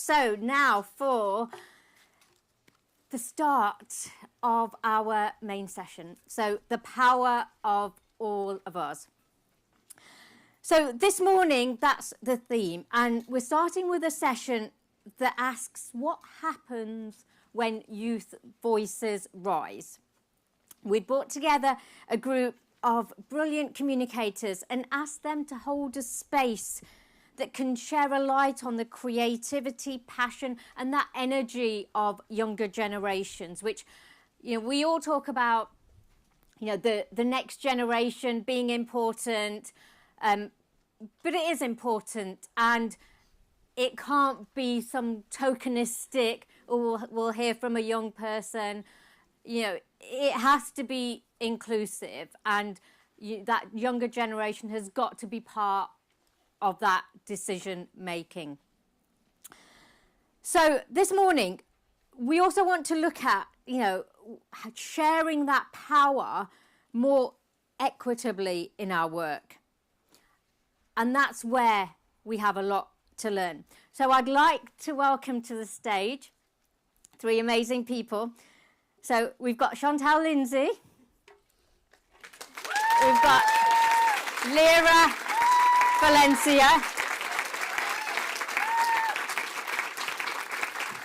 So now for the start of our main session. So the power of all of us. So this morning, that's the theme. And we're starting with a session that asks what happens when youth voices rise. We brought together a group of brilliant communicators and asked them to hold a space that can share a light on the creativity, passion, and that energy of younger generations, which, we all talk about, the next generation being important, but it is important, and it can't be some tokenistic, we'll hear from a young person. It has to be inclusive, and that younger generation has got to be part of that decision making. So this morning, we also want to look at, sharing that power more equitably in our work. And that's where we have a lot to learn. So I'd like to welcome to the stage three amazing people. So we've got Chantelle Lindsay. We've got Lira Valencia.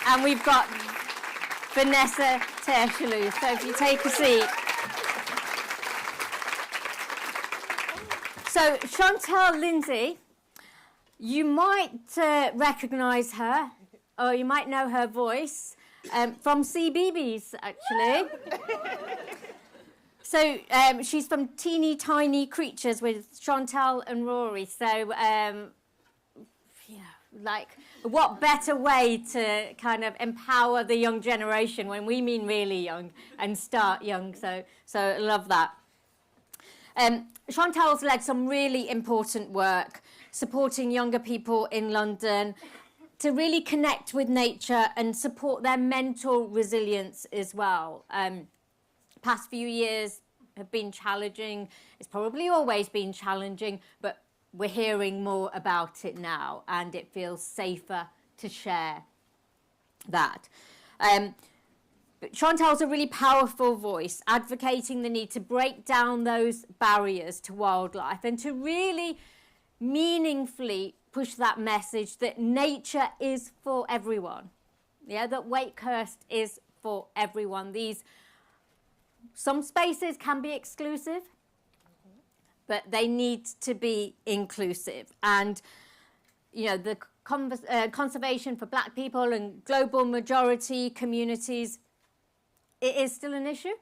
And we've got Vanessa Terschluse. So if you take a seat. So Chantelle Lindsay, you might recognise her, or you might know her voice from CBeebies, actually. So she's from Teeny Tiny Creatures with Chantelle and Rory. So, what better way to kind of empower the young generation when we mean really young and start young. So I love that. Chantelle's led some really important work supporting younger people in London to really connect with nature and support their mental resilience as well. Past few years have been challenging. It's probably always been challenging, but we're hearing more about it now, and it feels safer to share that. But Chantelle's a really powerful voice, advocating the need to break down those barriers to wildlife and to really meaningfully push that message that nature is for everyone. Yeah, that Wakehurst is for everyone. Some spaces can be exclusive, but they need to be inclusive. And, the conservation for Black people and global majority communities, it is still an issue.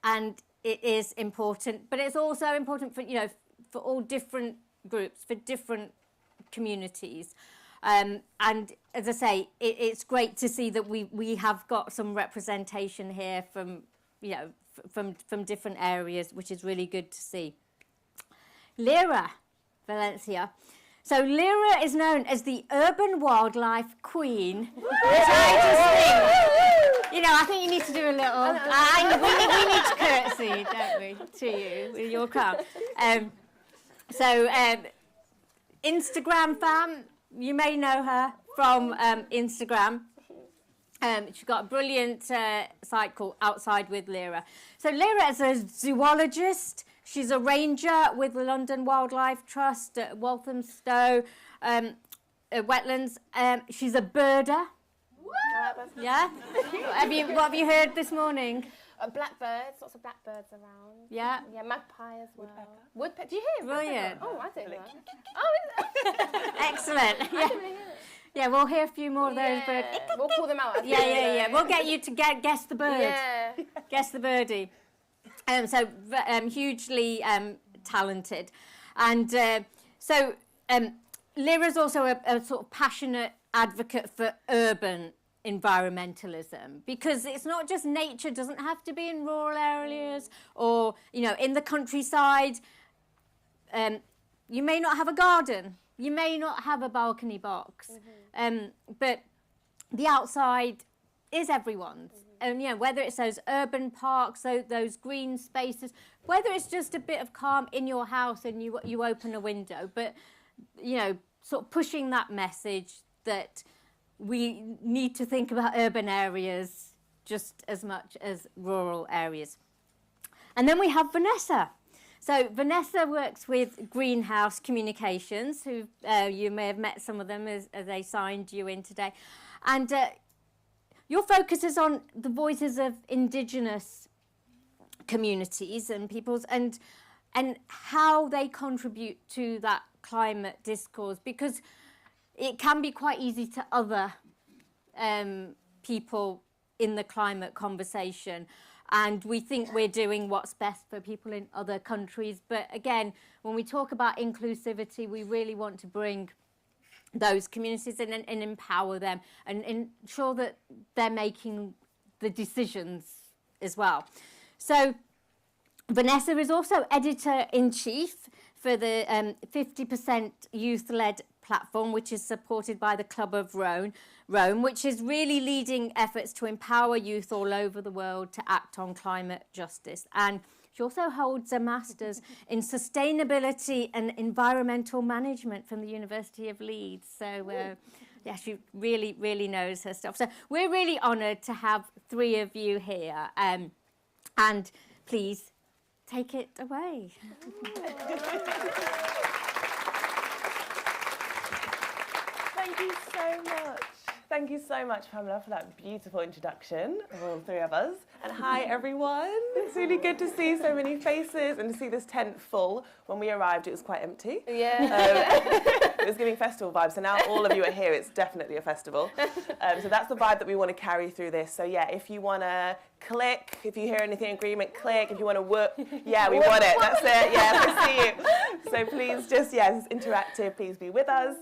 And it is important, but it's also important for, for all different groups, for different communities. And as I say, it's great to see that we have got some representation here from, from different areas, which is really good to see. Lira Valencia. So Lira is known as the urban wildlife queen. Which I just think, I think you need to do a little. We need to curtsy, don't we, to you with your crown. Instagram fam, you may know her from Instagram. She's got a brilliant site called Outside with Lira. So Lira is a zoologist. She's a ranger with the London Wildlife Trust at Walthamstow Wetlands. She's a birder. Yeah? What have you heard this morning? Blackbirds, lots of blackbirds around. Yeah? Yeah, magpie as well. Woodpecker. Do you hear? Brilliant. Oh, I didn't know. Oh, excellent. Yeah. Yeah, we'll hear a few more of those birds. We'll call them out. Yeah. We'll get you to guess the bird. Yeah. Guess the birdie. Hugely talented. And Lira's also a sort of passionate advocate for urban environmentalism, because it's not just nature, doesn't have to be in rural areas or, in the countryside. You may not have a garden. You may not have a balcony box. But the outside is everyone's. And, whether it's those urban parks, those green spaces, whether it's just a bit of calm in your house and you open a window, but, sort of pushing that message that we need to think about urban areas just as much as rural areas. And then we have Vanessa. So Vanessa works with Greenhouse Communications, who you may have met some of them as they signed you in today. And your focus is on the voices of Indigenous communities and peoples and how they contribute to that climate discourse, because it can be quite easy to other people in the climate conversation. And we think we're doing what's best for people in other countries. But again, when we talk about inclusivity, we really want to bring those communities in and empower them and ensure that they're making the decisions as well. So Vanessa is also editor-in-chief for the 50% youth-led platform, which is supported by the Club of Rome, which is really leading efforts to empower youth all over the world to act on climate justice. And she also holds a master's in sustainability and environmental management from the University of Leeds. So, yeah, she really, really knows her stuff. So we're really honoured to have three of you here. And please take it away. Thank you so much. Thank you so much, Pamela, for that beautiful introduction of all three of us. And hi, everyone. It's really good to see so many faces and to see this tent full. When we arrived, it was quite empty. Yeah. It was giving festival vibes. So now all of you are here, it's definitely a festival. So that's the vibe that we want to carry through this. So yeah, if you want to click, if you hear anything in agreement, click. If you want to whoop, yeah, we want it. That's it. Yeah, we see you. So please just, yeah, this is interactive. Please be with us.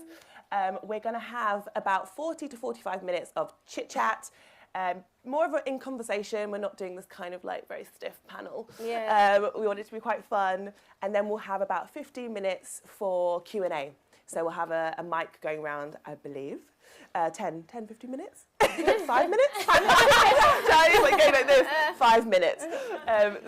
We're going to have about 40 to 45 minutes of chit-chat, more of in conversation. We're not doing this kind of like very stiff panel. Yeah. We want it to be quite fun. And then we'll have about 15 minutes for Q&A. So we'll have a mic going around, I believe. 15 minutes? 5 minutes? 5 minutes? Charlie's like going like this. 5 minutes.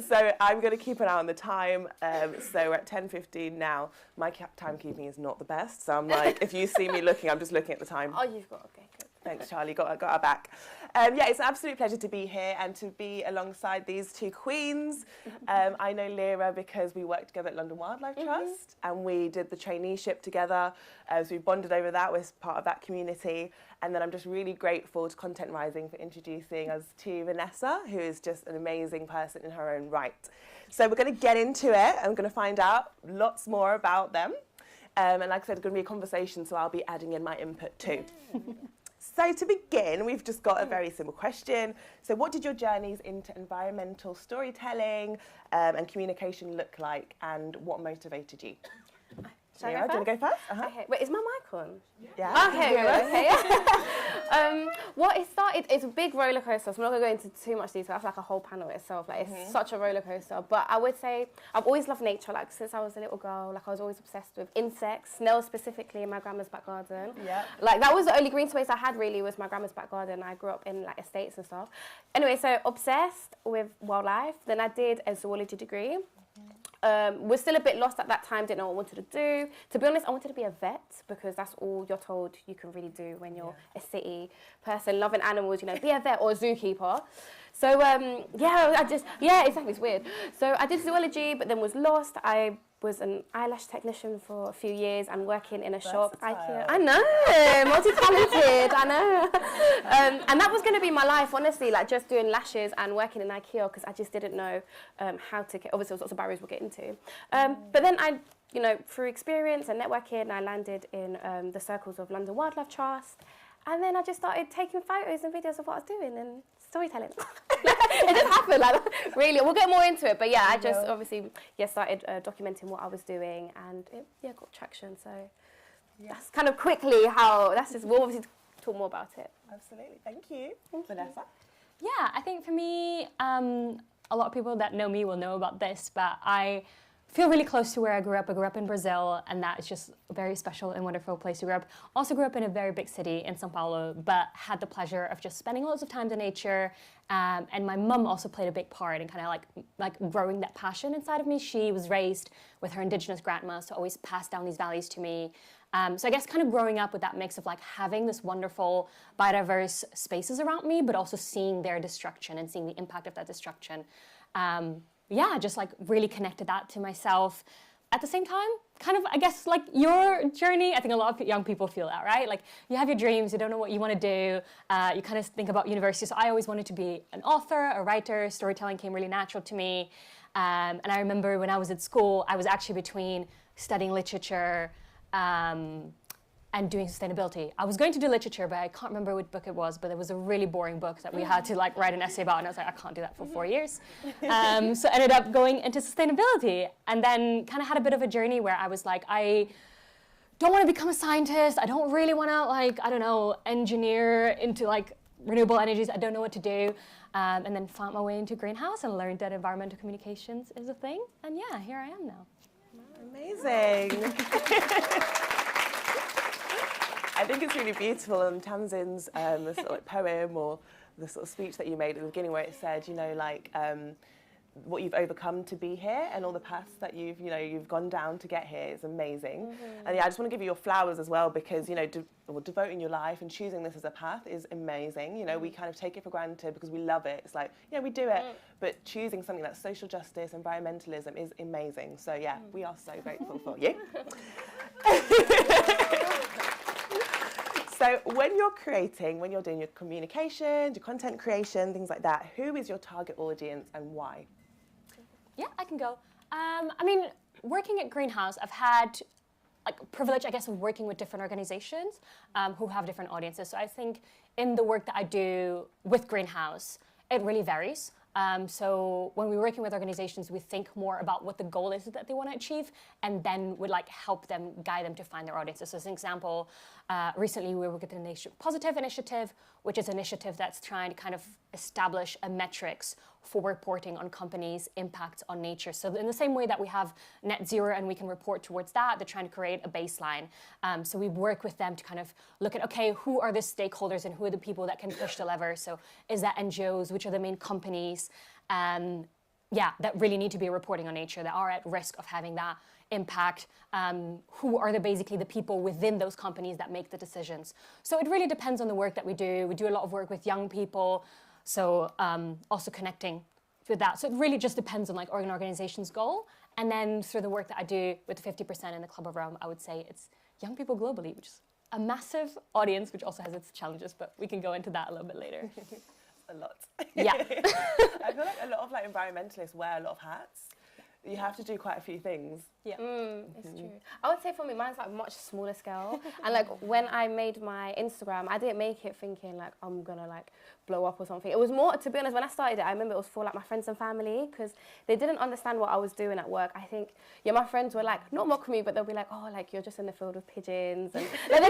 So I'm going to keep an eye on the time. So we're at 10:15 now. My timekeeping is not the best. So I'm like, if you see me looking, I'm just looking at the time. Oh, you've got, okay, good. Thanks, Charlie. Got our back. Yeah, it's an absolute pleasure to be here and to be alongside these two queens. I know Lira because we worked together at London Wildlife Trust and we did the traineeship together. So we bonded over that, was part of that community. And then I'm just really grateful to Content Rising for introducing us to Vanessa, who is just an amazing person in her own right. So we're going to get into it. I'm going to find out lots more about them. And like I said, it's going to be a conversation, so I'll be adding in my input too. So to begin, we've just got a very simple question. So what did your journeys into environmental storytelling and communication look like, and what motivated you? Lira, do you want to go first? Okay. Wait, is my mic on? Yeah. Okay. What it started, it's a big roller coaster, so I'm not going to go into too much detail. That's like a whole panel itself. Like, it's such a roller coaster. But I would say I've always loved nature. Like, since I was a little girl, like, I was always obsessed with insects, snails specifically in my grandma's back garden. Yeah. Like, that was the only green space I had, really, was my grandma's back garden. I grew up in, like, estates and stuff. Anyway, so obsessed with wildlife. Then I did a zoology degree. Was still a bit lost at that time, didn't know what I wanted to do. To be honest, I wanted to be a vet because that's all you're told you can really do when you're a city person, loving animals, you know, be a vet or a zookeeper. So, exactly, it's weird. So I did zoology, but then was lost. I was an eyelash technician for a few years and working in a shop. I know, multi-talented, I know. And that was going to be my life, honestly, like just doing lashes and working in IKEA because I just didn't know how to get, obviously there was lots of barriers we'll get into. But then I, you know, through experience and networking, I landed in the circles of London Wildlife Trust. And then I just started taking photos and videos of what I was doing and storytelling. It just happened, like, really. We'll get more into it, but yeah, I just obviously started documenting what I was doing, and it got traction. So that's kind of quickly how. We'll obviously talk more about it. Absolutely, thank you, Vanessa. Yeah, I think for me, a lot of people that know me will know about this, but I feel really close to where I grew up. I grew up in Brazil, and that is just a very special and wonderful place to grow up. Also grew up in a very big city in São Paulo, but had the pleasure of just spending lots of time in nature. And my mum also played a big part in kind of like growing that passion inside of me. She was raised with her indigenous grandma, so always passed down these values to me. So I guess kind of growing up with that mix of like having this wonderful biodiverse spaces around me, but also seeing their destruction and seeing the impact of that destruction. Just like really connected that to myself. At the same time, kind of, I guess, like your journey, I think a lot of young people feel that, right? Like you have your dreams, you don't know what you want to do, you kind of think about university. So I always wanted to be an author, a writer, storytelling came really natural to me. And I remember when I was at school, I was actually between studying literature and doing sustainability. I was going to do literature, but I can't remember which book it was, but it was a really boring book that we had to like write an essay about, and I was like, I can't do that for 4 years. So I ended up going into sustainability, and then kind of had a bit of a journey where I was like, I don't want to become a scientist, I don't really want to like, I don't know, engineer into like renewable energies, I don't know what to do. And then found my way into greenhouse and learned that environmental communications is a thing, and yeah, here I am now. Amazing. I think it's really beautiful, and Tamsin's sort of like poem or the sort of speech that you made at the beginning where it said, you know, like what you've overcome to be here and all the paths that you've gone down to get here is amazing. And yeah, I just want to give you your flowers as well, because, you know, devoting your life and choosing this as a path is amazing. You know, we kind of take it for granted because we love it. It's like, yeah, we do it, but choosing something that's social justice, environmentalism is amazing. So yeah, we are so grateful for you. So when you're creating, when you're doing your communication, your content creation, things like that, who is your target audience and why? Yeah, I can go. I mean, working at Greenhouse, I've had like privilege, I guess, of working with different organizations who have different audiences. So I think in the work that I do with Greenhouse, it really varies. So when we're working with organizations, we think more about what the goal is that they want to achieve, and then would like help them, guide them to find their audiences. So as an example, recently we worked with the Positive Initiative, which is an initiative that's trying to kind of establish a metrics for reporting on companies' impacts on nature. So in the same way that we have net zero and we can report towards that, they're trying to create a baseline. So we work with them to kind of look at, okay, who are the stakeholders and who are the people that can push the lever? So is that NGOs? Which are the main companies? That really need to be reporting on nature, that are at risk of having that impact. Who are basically the people within those companies that make the decisions? So it really depends on the work that we do. We do a lot of work with young people, so also connecting with that. So it really just depends on like an organization's goal. And then through the work that I do with 50% in the Club of Rome, I would say it's young people globally, which is a massive audience, which also has its challenges, but we can go into that a little bit later. A lot. Yeah. I feel like a lot of like environmentalists wear a lot of hats. You have to do quite a few things. Yeah. It's true. I would say for me, mine's like much smaller scale. And like when I made my Instagram, I didn't make it thinking like I'm gonna like blow up or something. It was more, to be honest, when I started it, I remember it was for like my friends and family, because they didn't understand what I was doing at work. I think, my friends were like, not mock me, but they'll be like, oh, like you're just in the field with pigeons. And like,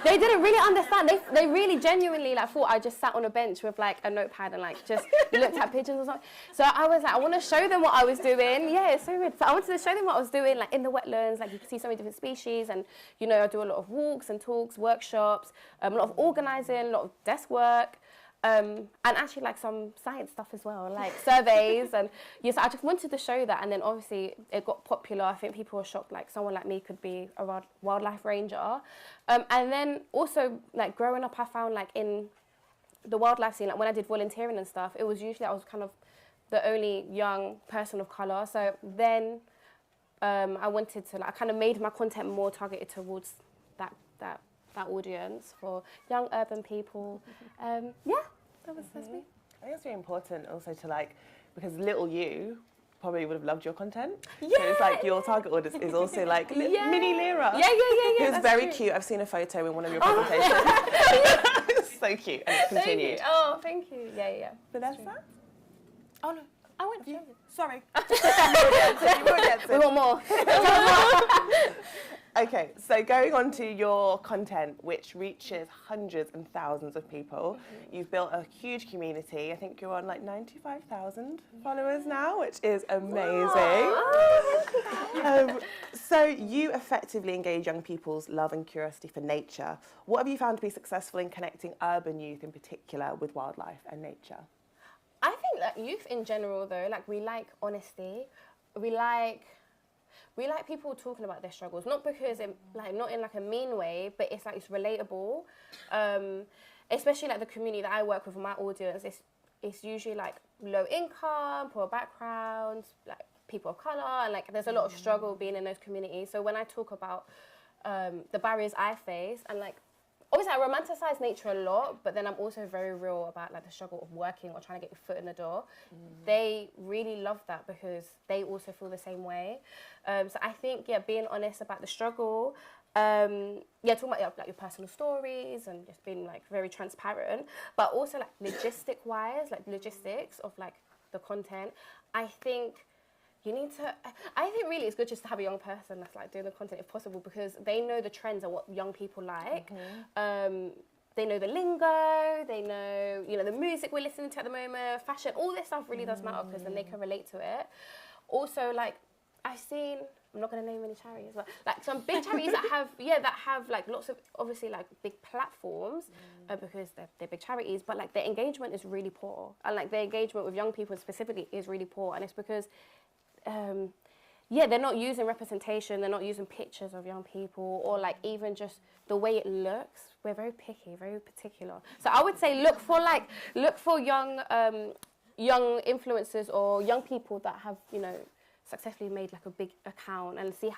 they didn't really understand. They really genuinely like thought I just sat on a bench with like a notepad and like just looked at pigeons or something. So I was like, I want to show them what I was doing. Yeah, it's so weird. So I wanted to show them what I was doing, like in the wetlands, like you can see so many different species, and I do a lot of walks and talks, workshops, a lot of organising, a lot of desk work. And actually like some science stuff as well, like surveys. And yes, I just wanted to show that. And then obviously it got popular. I think people were shocked, like someone like me could be a wildlife ranger. And then also like growing up, I found like in the wildlife scene, like when I did volunteering and stuff, it was usually I was kind of the only young person of colour. So then I wanted to, like, I kind of made my content more targeted towards that audience for young urban people. That's me. I think it's really important also to like, because little you probably would have loved your content. Yeah. So it's like your target audience is also like mini Lira. Yeah. Who's very cute. I've seen a photo in one of your presentations. It's so cute, and it's continued. Thank you. Yeah. Vanessa? Oh no. I went to Sorry. We want more. Okay, so going on to your content, which reaches hundreds and thousands of people. You've built a huge community. I think you're on like 95,000 followers now, which is amazing. So you effectively engage young people's love and curiosity for nature. What have you found to be successful in connecting urban youth in particular with wildlife and nature? I think that youth in general, though, like we like honesty. We like we like people talking about their struggles, not because not in like a mean way, but it's like it's relatable. Especially like the community that I work with, my audience, it's usually like low income, poor backgrounds, like people of colour, and like there's a lot of struggle being in those communities. So when I talk about the barriers I face, and like obviously I romanticize nature a lot, but then I'm also very real about like the struggle of working or trying to get your foot in the door. They really love that because they also feel the same way. So I think being honest about the struggle, talking about like your personal stories and just being like very transparent, but also like logistics of like the content. I think really it's good just to have a young person that's like doing the content if possible, because they know the trends and what young people like. They know the lingo, they know, the music we're listening to at the moment, fashion, all this stuff really does matter because then they can relate to it. Also, like, I've seen, I'm not going to name any charities, but like some big charities that have like lots of, obviously like big platforms because they're big charities, but like their engagement is really poor. And like their engagement with young people specifically is really poor. And it's because they're not using representation, they're not using pictures of young people, or like even just the way it looks. We're very picky, very particular. So I would say look for young influencers or young people that have, successfully made like a big account, and see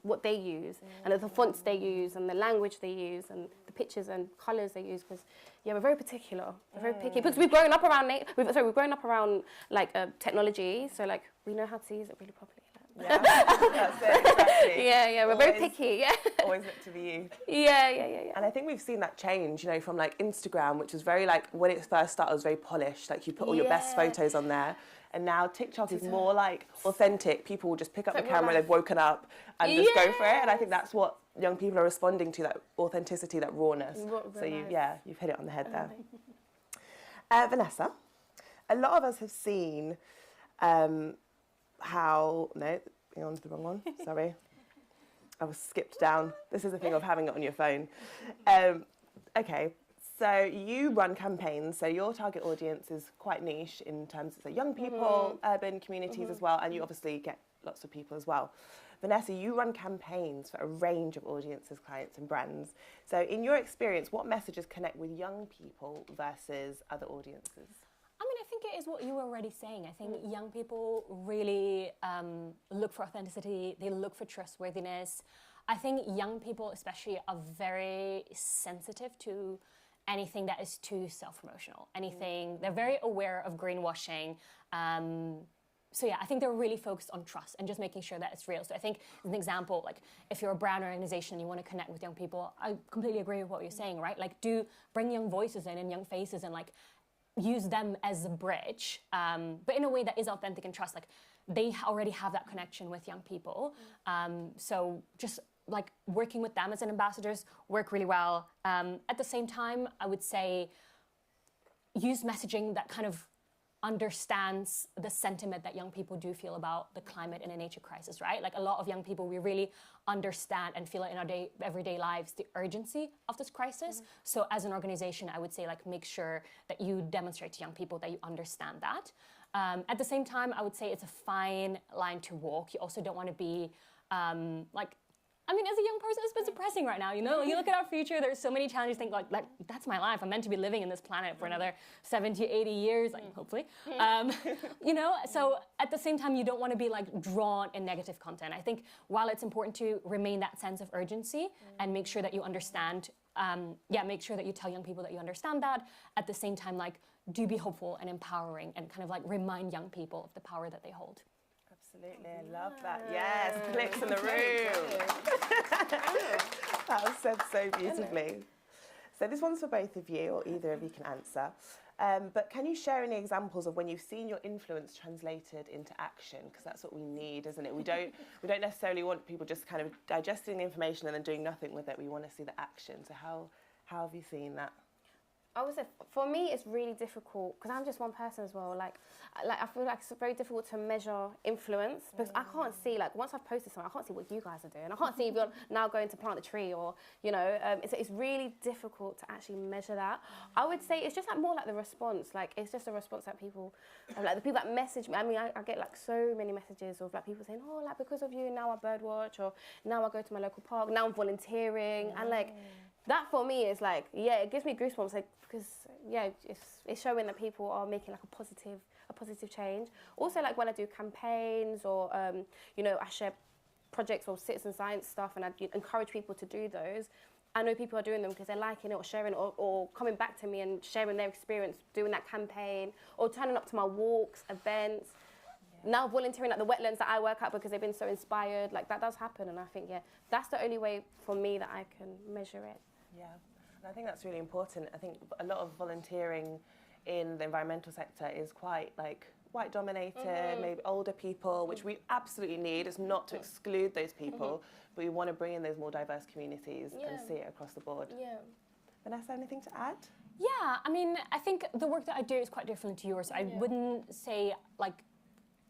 what they use, and the fonts they use, and the language they use, and the pictures and colours they use, because we're very particular, we're very picky, because we've grown up around like technology, so like we know how to use it really properly. Yeah, that's it, exactly. We're very picky, Always look to the youth. Yeah. And I think we've seen that change, from like Instagram, which was very like, when it first started, it was very polished, like you put all your best photos on there. And now TikTok is more like authentic. People will just pick up the camera, they've woken up and just go for it. And I think that's what young people are responding to, that authenticity, that rawness. So you've hit it on the head there. Vanessa, a lot of us have seen hang on to the wrong one, sorry. I was skipped down. This is the thing of having it on your phone. Okay. So you run campaigns, so your target audience is quite niche in terms of young people, urban communities as well, and you obviously get lots of people as well. Vanessa, you run campaigns for a range of audiences, clients and brands. So in your experience, what messages connect with young people versus other audiences? I think it is what you were already saying. I think young people really look for authenticity, they look for trustworthiness. I think young people especially are very sensitive to anything that is too self-promotional, they're very aware of greenwashing. I think they're really focused on trust and just making sure that it's real. So I think, as an example, like if you're a brand or organization and you want to connect with young people, I completely agree with what you're saying, right? Like do bring young voices in and young faces and like use them as a bridge, but in a way that is authentic and trust. Like they already have that connection with young people. So just like working with them as an ambassadors work really well. At the same time, I would say use messaging that kind of understands the sentiment that young people do feel about the climate and a nature crisis, right? Like a lot of young people, we really understand and feel it in our everyday lives, the urgency of this crisis. So as an organization, I would say like make sure that you demonstrate to young people that you understand that. At the same time, I would say it's a fine line to walk. You also don't want to be as a young person, it's a bit depressing right now, You look at our future, there's so many challenges, think like that's my life. I'm meant to be living in this planet for another 70, 80 years, hopefully. So at the same time, you don't want to be like drawn in negative content. I think while it's important to remain that sense of urgency and make sure that you understand, make sure that you tell young people that you understand that. At the same time, like do be hopeful and empowering and kind of like remind young people of the power that they hold. Absolutely, I love that. Yes, clips in the room. That was said so beautifully. So this one's for both of you, or either of you can answer. But can you share any examples of when you've seen your influence translated into action? Because that's what we need, isn't it? We don't necessarily want people just kind of digesting the information and then doing nothing with it. We want to see the action. So how have you seen that? I would say for me it's really difficult because I'm just one person as well. Like I feel like it's very difficult to measure influence because I can't see, like, once I've posted something, I can't see what you guys are doing. I can't see if you're now going to plant a tree or, you know, it's really difficult to actually measure that. I would say it's just like more like the response. Like, it's just a response that people, like the people that message me. I mean, I get like so many messages of like people saying, oh, like because of you now I birdwatch, or now I go to my local park, now I'm volunteering, and like. That for me is like, yeah, it gives me goosebumps, like, because yeah, it's showing that people are making like a positive change. Also, like when I do campaigns or you know, I share projects or citizen science stuff, and I encourage people to do those. I know people are doing them because they're liking it or sharing it, or coming back to me and sharing their experience doing that campaign, or turning up to my walks, events. Now volunteering at the wetlands that I work at because they've been so inspired. Like, that does happen, and I think, yeah, that's the only way for me that I can measure it. Yeah, and I think that's really important. I think a lot of volunteering in the environmental sector is quite like white dominated, maybe older people, which we absolutely need. It's not to exclude those people, but we want to bring in those more diverse communities and see it across the board. Yeah. Vanessa, anything to add? Yeah, I mean, I think the work that I do is quite different to yours. I wouldn't say like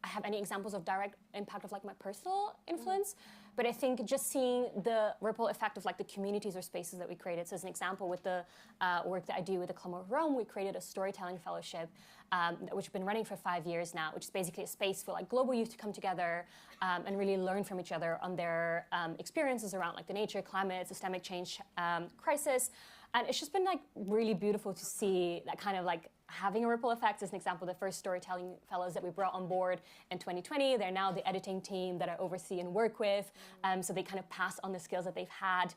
I have any examples of direct impact of like my personal influence, but I think just seeing the ripple effect of like the communities or spaces that we created. So as an example, with the work that I do with the Club of Rome, we created a storytelling fellowship, which has been running for 5 years now, which is basically a space for like global youth to come together and really learn from each other on their experiences around like the nature, climate, systemic change crisis. And it's just been like really beautiful to see that kind of like having a ripple effect. As an example, the first storytelling fellows that we brought on board in 2020, they're now the editing team that I oversee and work with. So they kind of pass on the skills that they've had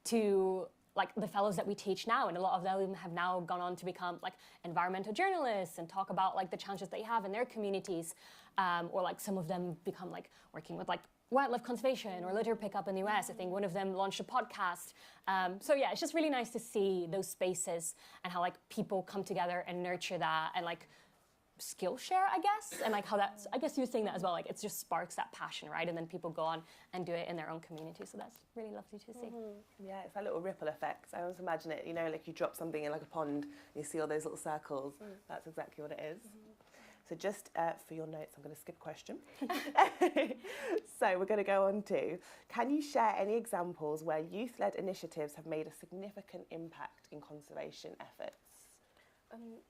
to like the fellows that we teach now, and a lot of them have now gone on to become like environmental journalists and talk about like the challenges they have in their communities, or like some of them become like working with like wildlife conservation or litter pickup in the US. I think one of them launched a podcast. So yeah, it's just really nice to see those spaces and how like people come together and nurture that and like skill share, I guess, and like how that's, I guess you were saying that as well, like it just sparks that passion, right? And then people go on and do it in their own community. So that's really lovely to see. Yeah, it's that little ripple effect. I always imagine it, you know, like you drop something in like a pond, you see all those little circles. That's exactly what it is. So just for your notes, I'm going to skip a question. So we're going to go on to, can you share any examples where youth-led initiatives have made a significant impact in conservation efforts?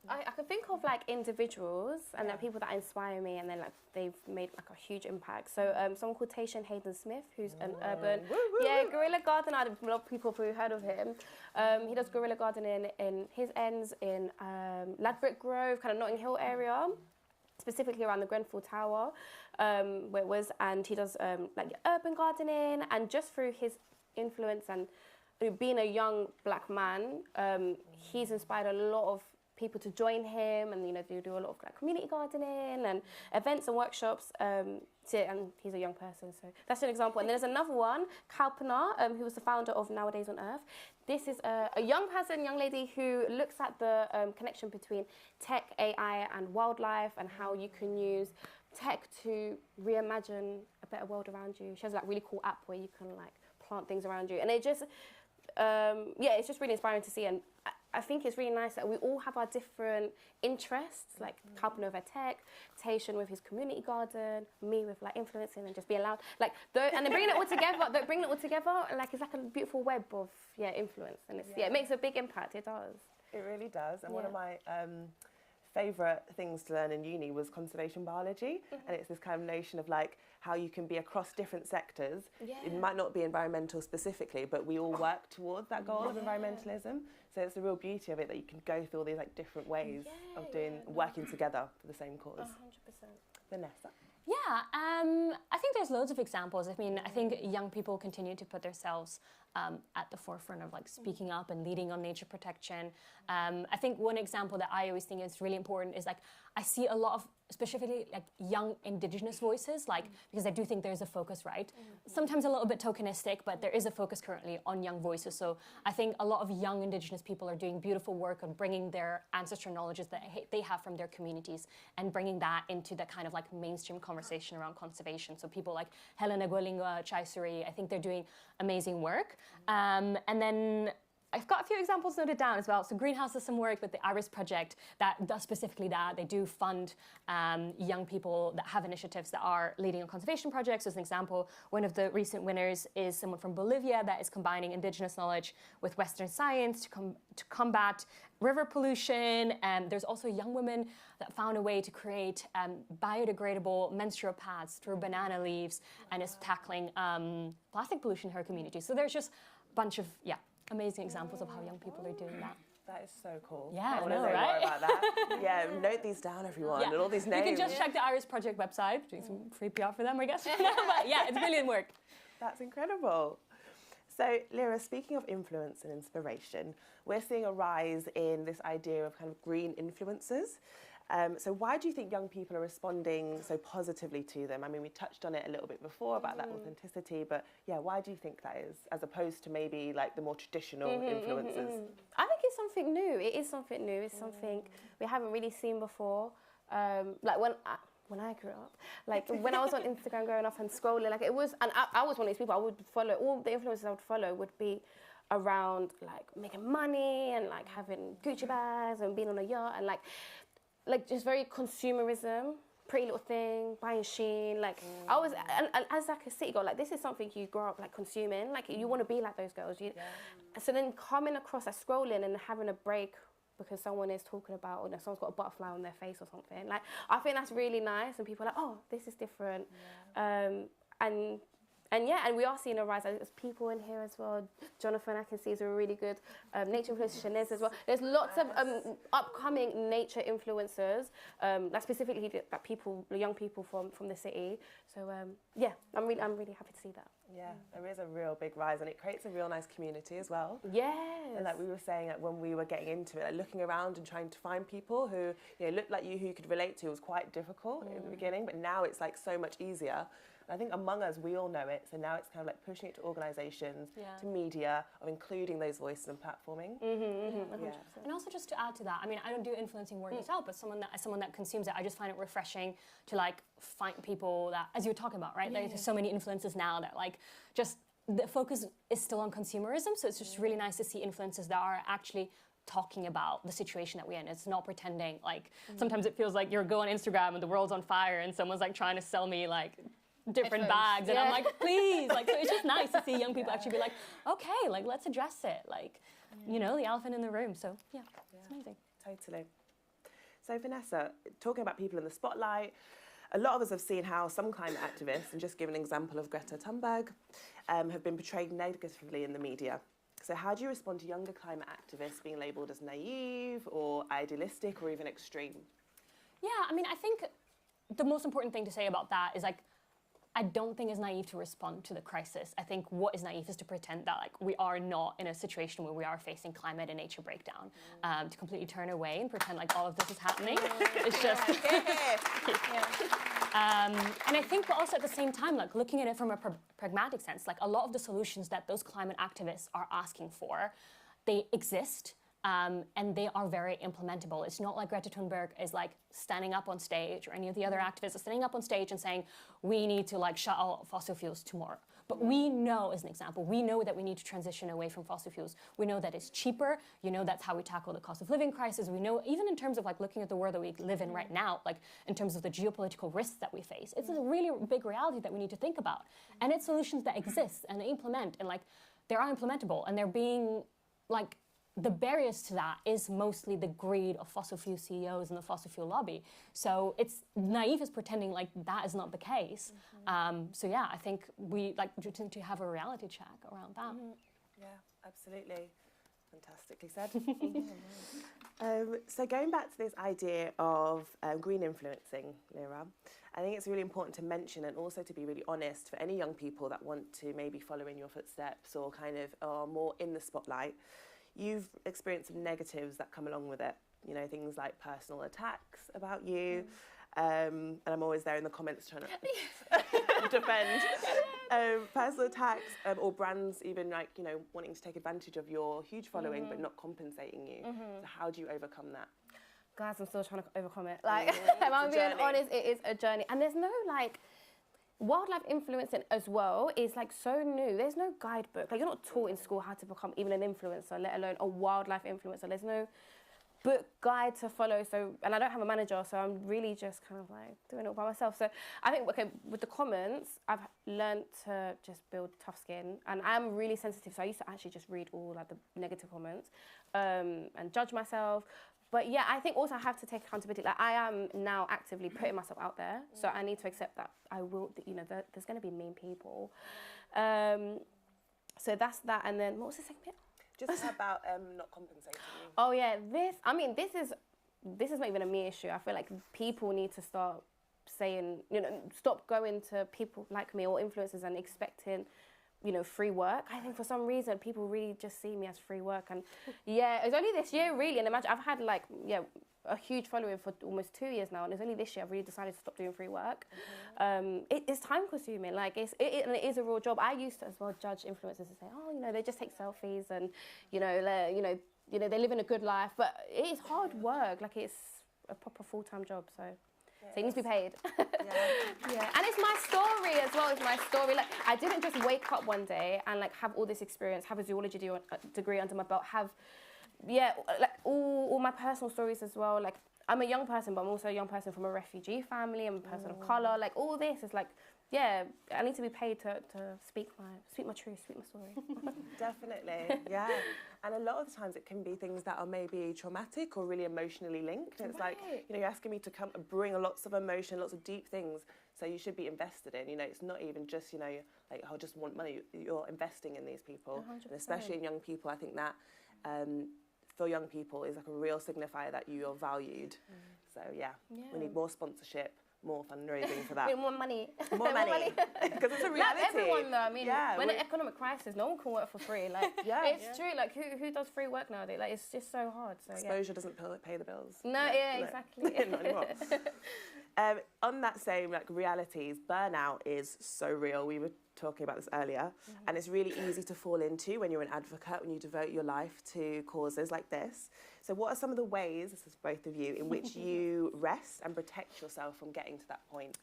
I can think of like individuals and like people that inspire me, and then like they've made like a huge impact. So someone called Tayshan Hayden Smith, who's an urban, guerrilla gardener. A lot of people have probably heard of him. He does guerrilla gardening in his ends in Ladbroke Grove, kind of Notting Hill area, specifically around the Grenfell Tower, where it was, and he does like urban gardening, and just through his influence and being a young black man, he's inspired a lot of people to join him, and you know, they do a lot of like community gardening and events and workshops. And he's a young person, so that's an example. And there's another one, Kalpana, who was the founder of Nowadays on Earth. This is a young lady who looks at the connection between tech, AI, and wildlife, and how you can use tech to reimagine a better world around you. She has like a really cool app where you can like plant things around you, and it just, it's just really inspiring to see. And I think it's really nice that we all have our different interests, like Kalpana with her tech, Tayshan with his community garden, me with like influencing and just being loud, like and then bringing it all together. Like it's like a beautiful web of influence, and it's it makes a big impact. It does. It really does. And one of my favourite things to learn in uni was conservation biology, and it's this kind of notion of like how you can be across different sectors. It might not be environmental specifically, but we all work towards that goal of environmentalism. So it's the real beauty of it, that you can go through all these like different ways of working together for the same cause. 100%. Vanessa? Yeah, I think there's loads of examples. I mean, I think young people continue to put themselves at the forefront of like speaking up and leading on nature protection. I think one example that I always think is really important is like I see a lot of specifically like young Indigenous voices, like because I do think there's a focus, right? Sometimes a little bit tokenistic, but there is a focus currently on young voices. So I think a lot of young Indigenous people are doing beautiful work on bringing their ancestral knowledges that they have from their communities and bringing that into the kind of like mainstream conversation around conservation. So people like Helena Gwilingwa, Chaisuri, I think they're doing amazing work. And then I've got a few examples noted down as well. So Greenhouse does some work with the Iris Project that does specifically that. They do fund young people that have initiatives that are leading on conservation projects. As an example, one of the recent winners is someone from Bolivia that is combining indigenous knowledge with Western science to combat river pollution. And there's also a young woman that found a way to create biodegradable menstrual pads through banana leaves and is tackling plastic pollution in her community. So there's just a bunch of, amazing examples of how young people are doing that. That is so cool. Yeah, I want I know, to know right? more about that. Yeah, note these down, everyone, and all these names. You can just check the Iris Project website, doing some free PR for them, I guess. But yeah, it's brilliant work. That's incredible. So, Lira, speaking of influence and inspiration, we're seeing a rise in this idea of kind of green influencers. So why do you think young people are responding so positively to them? I mean, we touched on it a little bit before about that authenticity, but yeah, why do you think that is, as opposed to maybe like the more traditional influencers? I think it's something new. It is something new. It's something we haven't really seen before. Like when I grew up, like when I was on Instagram growing up and scrolling, like it was, and I was one of these people. I would follow all the influencers I would follow would be around like making money and like having Gucci bags and being on a yacht and like just very consumerism, Pretty Little Thing, buying Shein. Like I was, and as like a city girl, like this is something you grow up like consuming. Like you want to be like those girls. So then coming across, like scrolling and having a break because someone is talking about, or someone's got a butterfly on their face or something. Like I think that's really nice, and people are like, oh, this is different. And we are seeing a rise. There's people in here as well. Jonathan, I can see, is a really good nature influencer. Shanez as well. There's lots of upcoming nature influencers, like specifically that people, young people from the city. So I'm really happy to see that. Yeah, there is a real big rise, and it creates a real nice community as well. Yes. And like we were saying, like, when we were getting into it, like, looking around and trying to find people who looked like you, who you could relate to, was quite difficult in the beginning, but now it's like so much easier. And I think among us, we all know it, so now it's kind of like pushing it to organisations, to media, of including those voices and platforming. And also just to add to that, I mean, I don't do influencing work yourself, but as someone that consumes it, I just find it refreshing to like find people that, as you were talking about, right? Like, there's so many influencers now that like just the focus is still on consumerism, so it's just really nice to see influencers that are actually talking about the situation that we're in. It's not pretending. Like sometimes it feels like you go on Instagram and the world's on fire and someone's like trying to sell me like different bags, and I'm like, please, like, so it's just nice to see young people actually be like, okay, like, let's address it, like, the elephant in the room. So it's amazing. Totally. So Vanessa, talking about people in the spotlight, a lot of us have seen how some climate activists, and just give an example of Greta Thunberg, have been portrayed negatively in the media. So how do you respond to younger climate activists being labelled as naive or idealistic or even extreme? Yeah, I mean, I think the most important thing to say about that is like, I don't think it's naive to respond to the crisis. I think what is naive is to pretend that like we are not in a situation where we are facing climate and nature breakdown. To completely turn away and pretend like all of this is happening. It's just... and I think, but also at the same time, like looking at it from a pragmatic sense, like a lot of the solutions that those climate activists are asking for, they exist. And they are very implementable. It's not like Greta Thunberg is like standing up on stage, or any of the other activists are standing up on stage and saying, we need to like shut all fossil fuels tomorrow. But we know, as an example, we know that we need to transition away from fossil fuels. We know that it's cheaper. That's how we tackle the cost of living crisis. We know, even in terms of like looking at the world that we live in right now, like in terms of the geopolitical risks that we face, it's a really big reality that we need to think about. And it's solutions that exist and they implement, and like they are implementable, and they're being like, the barriers to that is mostly the greed of fossil fuel CEOs and the fossil fuel lobby. So it's naive as pretending like that is not the case. So yeah, I think we like to have a reality check around that. Yeah, absolutely. Fantastically said. So going back to this idea of green influencing, Lira, I think it's really important to mention, and also to be really honest, for any young people that want to maybe follow in your footsteps or kind of are more in the spotlight. You've experienced some negatives that come along with it, things like personal attacks about you, and I'm always there in the comments trying to defend personal attacks, or brands even like, wanting to take advantage of your huge following but not compensating you. So how do you overcome that? Guys, I'm still trying to overcome it. Like, if I'm being honest, it is a journey. And there's no, like, wildlife influencing as well is like so new. There's no guidebook. Like you're not taught in school how to become even an influencer, let alone a wildlife influencer. There's no book guide to follow. So, and I don't have a manager, so I'm really just kind of like doing it all by myself. So I think, okay, with the comments, I've learned to just build tough skin, and I'm really sensitive. So I used to actually just read all like the negative comments and judge myself. But yeah, I think also I have to take accountability. Like I am now actively putting myself out there, so I need to accept that I will. You know, there's going to be mean people. So that's that. And then what was the second bit? Just about not compensating. Oh yeah, this is not even a me issue. I feel like people need to start saying, you know, stop going to people like me or influencers and expecting, you know, free work. I think for some reason people really just see me as free work. And yeah, it's only this year really. And imagine I've had like a huge following for almost 2 years now, and it's only this year I've really decided to stop doing free work. It's time consuming. Like it is a real job. I used to as well judge influencers and say, oh, you know, they just take selfies and you know they live in a good life, but it is hard work. Like it's a proper full-time job. So it needs to be paid. Yeah. And it's my story as well. It's my story. Like I didn't just wake up one day and like have all this experience, have a zoology degree under my belt, have like all my personal stories as well. Like I'm a young person, but I'm also a young person from a refugee family. I'm a person of colour. Like all this is like, I need to be paid to speak my truth, speak my story. Definitely, yeah. And a lot of the times it can be things that are maybe traumatic or really emotionally linked. And it's like, you know, you're asking me to come and bring lots of emotion, lots of deep things. So you should be invested in, you know, it's not even just, you know, like, I just want money. You're investing in these people. 100%. And especially in young people, I think that for young people is like a real signifier that you are valued. So we need more sponsorship, more fundraising for that. More money. More money. Because it's a reality. Not everyone though. I mean, when an economic crisis, no one can work for free. Like, it's true. Like, who does free work nowadays? Like, it's just so hard. So exposure doesn't pay the bills. No, exactly. Not anymore. On that same like realities, burnout is so real. We were talking about this earlier, and it's really easy to fall into when you're an advocate, when you devote your life to causes like this. So what are some of the ways, this is both of you, in which you rest and protect yourself from getting to that point?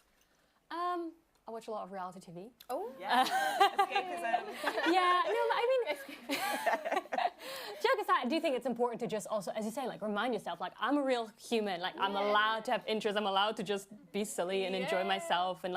I watch a lot of reality TV. Oh, yeah. Escapism. I mean, joke aside, I do think it's important to just also, as you say, like remind yourself, like I'm a real human, like I'm allowed to have interests, I'm allowed to just be silly and enjoy myself, and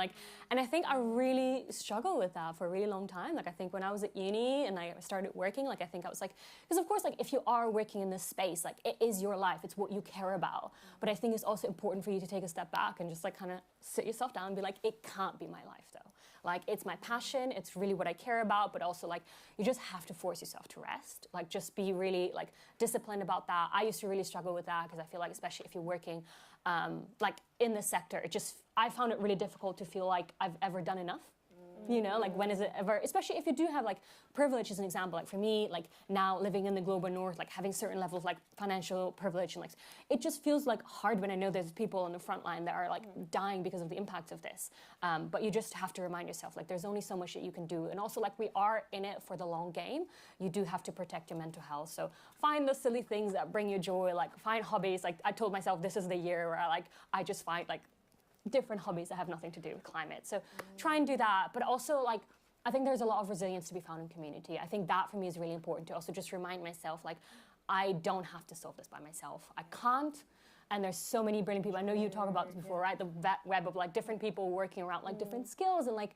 I think I really struggled with that for a really long time. Like I think when I was at uni and I started working, like I think I was like, because of course, like if you are working in this space, like it is your life, it's what you care about. But I think it's also important for you to take a step back and just like kind of sit yourself down and be like, it can't be my life though. Like it's my passion, it's really what I care about, but also like you just have to force yourself to rest. Like just be really like disciplined about that. I used to really struggle with that because I feel like especially if you're working like in the sector, I found it really difficult to feel like I've ever done enough. You know, like when is it ever, especially if you do have like privilege as an example, like for me, like now living in the global north, like having certain level of like financial privilege and like, it just feels like hard when I know there's people on the front line that are like dying because of the impact of this. But you just have to remind yourself, like there's only so much that you can do. And also like we are in it for the long game. You do have to protect your mental health. So find the silly things that bring you joy, like find hobbies. Like I told myself this is the year where I just find like different hobbies that have nothing to do with climate. So try and do that. But also like, I think there's a lot of resilience to be found in community. I think that for me is really important to also just remind myself, like, I don't have to solve this by myself. I can't. And there's so many brilliant people. I know you talked about this before, right? The web of like different people working around like different skills, and like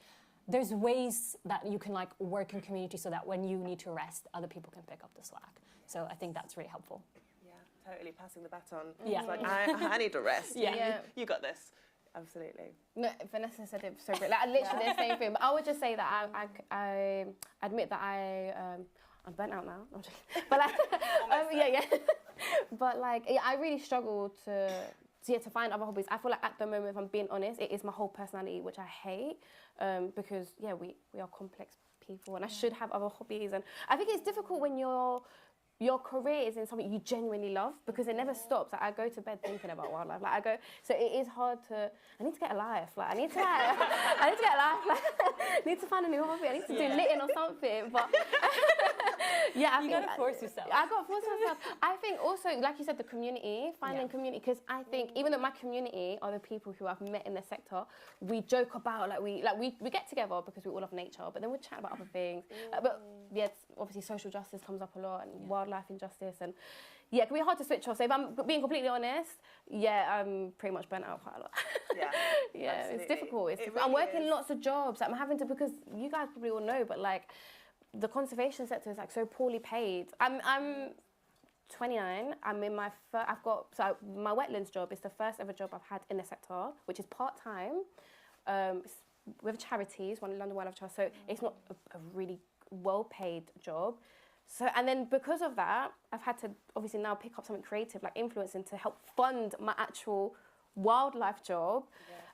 there's ways that you can like work in community so that when you need to rest, other people can pick up the slack. So I think that's really helpful. Yeah, totally passing the baton. Yeah. It's like, I need to rest. Yeah. You got this. Absolutely. No, Vanessa said it so great. Like literally the same thing. But I would just say that I admit that I'm burnt out now. I'm joking. But like, But like, I really struggle to find other hobbies. I feel like at the moment, if I'm being honest, it is my whole personality, which I hate, because we are complex people, and I should have other hobbies. And I think it's difficult when your career is in something you genuinely love, because it never stops. Like, I go to bed thinking about wildlife. Like so it is hard to. I need to get a life. Like I need to get a life. Like I need to find a new hobby. I need to do knitting or something. But Yeah, I You think gotta force yourself. I got to force myself. I think also, like you said, the community, finding community, because I think even though my community are the people who I've met in the sector, we joke about, we get together because we all love nature, but then we chat about other things. But yeah, obviously social justice comes up a lot, and wildlife injustice, and yeah, it can be hard to switch off. So if I'm being completely honest, I'm pretty much burnt out quite a lot. Yeah, yeah, absolutely. it's difficult. Really I'm working is. lots of jobs. I'm having to, because you guys probably all know, but like the conservation sector is like so poorly paid. I'm 29. I'm in my my wetlands job is the first ever job I've had in the sector, which is part time. With charities, one London Wildlife Trust. So it's not a really well paid job. So, and then because of that, I've had to obviously now pick up something creative like influencing to help fund my actual wildlife job.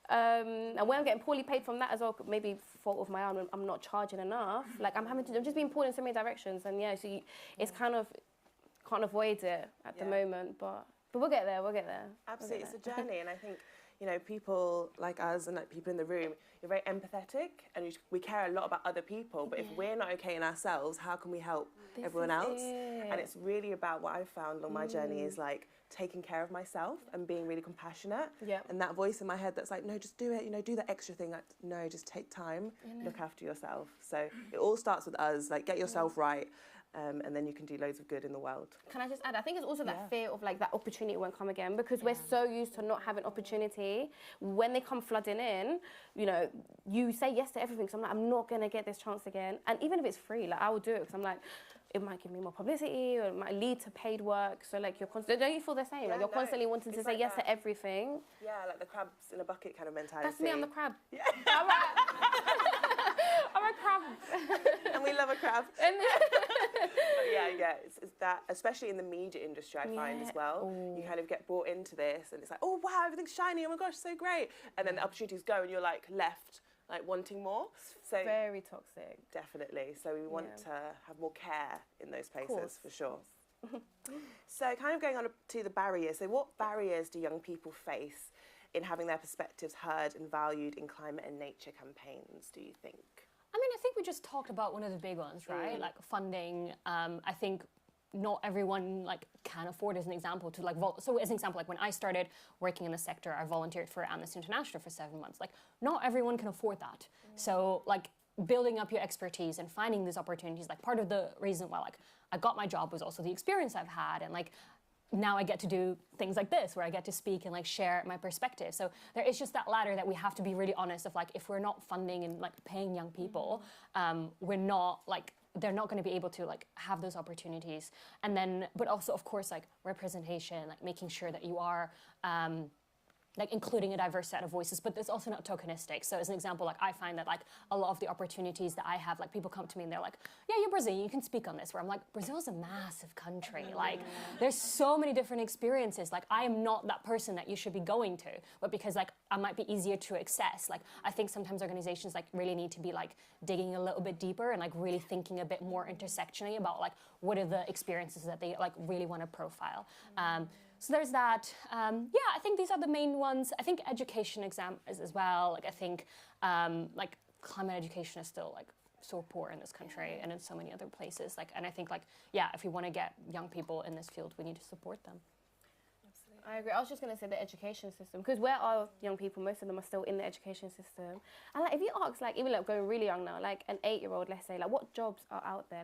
And when I'm getting poorly paid from that as well, maybe fault of my own, I'm not charging enough. Like I'm just being pulled in so many directions, and so it's kind of can't avoid it at the moment, but we'll get there. Absolutely, it's a journey, and I think people like us and like people in the room, you're very empathetic, and we care a lot about other people. But if we're not okay in ourselves, how can we help everyone else? And it's really about what I've found along my journey is like taking care of myself and being really compassionate. And that voice in my head that's like, no, just do it. Do the extra thing. Like, no, just take time, look after yourself. So it all starts with us. Like, get yourself right. And then you can do loads of good in the world. Can I just add, I think it's also that fear of like that opportunity won't come again, because we're so used to not having opportunity. When they come flooding in, you say yes to everything. So I'm like, I'm not going to get this chance again. And even if it's free, like I will do it, because I'm like, it might give me more publicity, or it might lead to paid work. So like don't you feel the same? Like you're constantly wanting to say yes to everything. Yeah, like the crabs in a bucket kind of mentality. That's me, I'm the crab. Yeah. I'm a crab. And we love a crab. But yeah, it's that, especially in the media industry, I find as well. You kind of get brought into this, and it's like, oh wow, everything's shiny. Oh my gosh, so great. And then the opportunities go, and you're like left like wanting more. So very toxic. Definitely. So we want to have more care in those places for sure. So kind of going on to the barriers. So what barriers do young people face in having their perspectives heard and valued in climate and nature campaigns, do you think? I mean, I think we just talked about one of the big ones, right? Like funding. I think not everyone can afford, as an example, to so as an example, when I started working in the sector, I volunteered for Amnesty International for 7 months. Not everyone can afford that. So building up your expertise and finding these opportunities, part of the reason why I got my job was also the experience I've had, and now I get to do things like this, where I get to speak and share my perspective. So there is just that ladder that we have to be really honest of if we're not funding and paying young people, we're not they're not going to be able to have those opportunities. And then, but also of course representation, making sure that you are including a diverse set of voices, but it's also not tokenistic. So as an example, I find that a lot of the opportunities that I have, people come to me and they're like, yeah, you're Brazilian, you can speak on this. Where I'm like, Brazil's a massive country. There's so many different experiences. I am not that person that you should be going to, but because I might be easier to access. I think sometimes organizations really need to be digging a little bit deeper and really thinking a bit more intersectionally about what are the experiences that they really want to profile. So there's that. I think these are the main ones. I think education exam is as well. I think climate education is still so poor in this country and in so many other places. And I think if we want to get young people in this field, we need to support them. Absolutely. I agree. I was just going to say the education system, because where are young people? Most of them are still in the education system. And if you ask, even going really young now, an 8-year-old, let's say, what jobs are out there?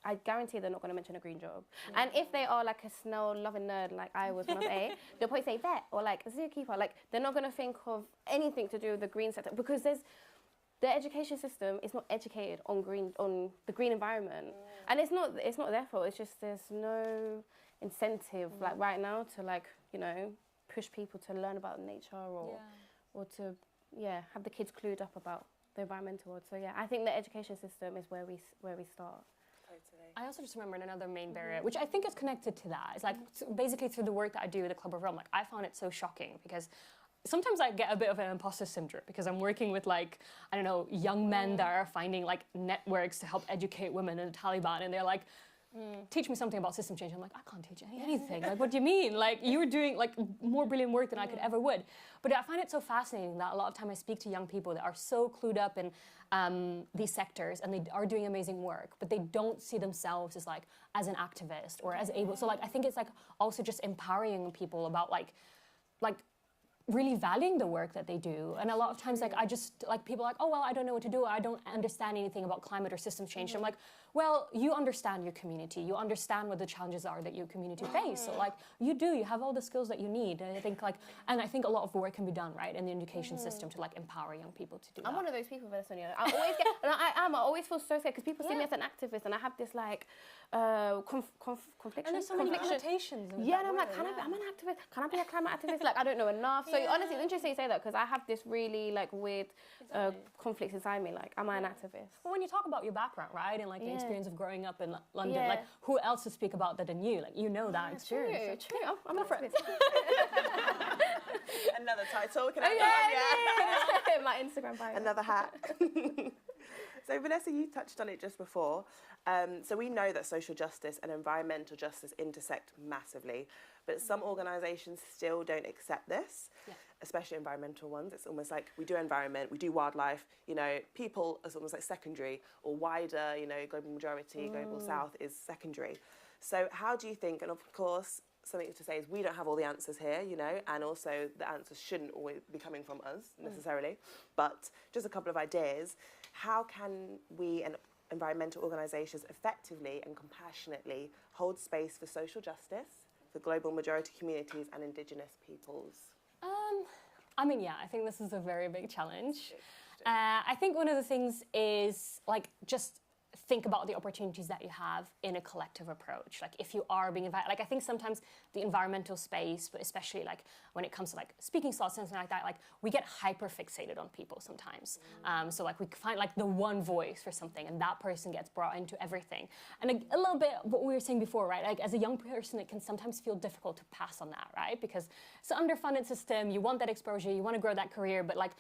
I guarantee they're not going to mention a green job. And if they are a snail-loving nerd like I was when I was 8, they'll probably say vet or a zookeeper. They're not going to think of anything to do with the green sector, because the education system is not educated on the green environment. And it's not their fault. It's just there's no incentive right now to push people to learn about nature or to have the kids clued up about the environmental world. So I think the education system is where we start. Totally. I also just remembered another main barrier, which I think is connected to that. It's basically through the work that I do with the Club of Rome, I found it so shocking, because sometimes I get a bit of an imposter syndrome, because I'm working with young men that are finding networks to help educate women in the Taliban, and they're teach me something about system change. I'm like, I can't teach anything. Like, what do you mean? Like, you were doing like more brilliant work than I could ever would. But I find it so fascinating that a lot of time I speak to young people that are so clued up in these sectors, and they are doing amazing work, but they don't see themselves as like as an activist or as able. So like, I think it's like also just empowering people about like really valuing the work that they do. And a lot of times, like, I just, like, people are like, oh, well, I don't know what to do. I don't understand anything about climate or systems change. I'm like, well, you understand your community. You understand what the challenges are that your community face. So, like, you have all the skills that you need. And I think, like, and I think a lot of work can be done, right, in the education system to, like, empower young people to do that. I'm one of those people, Vanessa. I always get, and I always feel so scared because people see me as an activist, and I have this, like, confliction. And there's so many connotations. Yeah, and I'm like, I'm an activist. Can I be a climate activist? Like, I don't know enough. So honestly, it's interesting you say that because I have this really like weird conflict inside me. Like, am I an activist? Well, when you talk about your background, right, and like the experience of growing up in London, like who else to speak about that than you? Like, you know that experience. True. I'm an activist. Another title. Can I Yeah. My Instagram bio. Another hat. So Vanessa, you touched on it just before. So we know that social justice and environmental justice intersect massively, but some organisations still don't accept this, especially environmental ones. It's almost like we do environment, we do wildlife, you know, people are almost like secondary, or wider, you know, global majority, global south is secondary. So how do you think, and of course, something to say is we don't have all the answers here, you know, and also the answers shouldn't always be coming from us necessarily, but just a couple of ideas. How can we and environmental organisations effectively and compassionately hold space for social justice for global majority communities and Indigenous peoples? I mean, yeah, I think this is a very big challenge. I think one of the things is like just think about the opportunities that you have in a collective approach. Like if you are being invited, like I think sometimes the environmental space, but especially like when it comes to like speaking slots and something like that, like we get hyper fixated on people sometimes. So like we find like the one voice for something and that person gets brought into everything. And a little bit what we were saying before, right? Like as a young person, it can sometimes feel difficult to pass on that, right? Because it's an underfunded system, you want that exposure, you want to grow that career, but like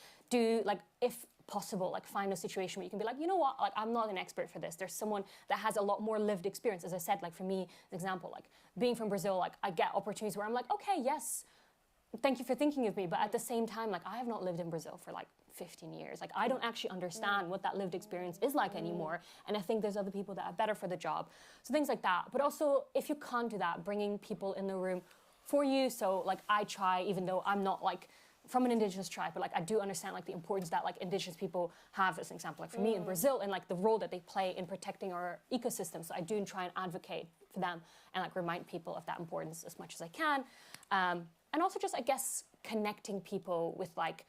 if possible, like find a situation where you can be like, you know what, like I'm not an expert for this. There's someone that has a lot more lived experience. As I said, like for me, the example, like being from Brazil, like I get opportunities where I'm like, okay, yes, thank you for thinking of me. But at the same time, like I have not lived in Brazil for like 15 years. Like I don't actually understand what that lived experience is like anymore. And I think there's other people that are better for the job. So things like that. But also if you can't do that, bringing people in the room for you. So like I try, even though I'm not like from an Indigenous tribe, but like I do understand like the importance that like Indigenous people have, as an example, like for me in Brazil, and like the role that they play in protecting our ecosystem. So I do try and advocate for them and like remind people of that importance as much as I can. And also just, I guess, connecting people with like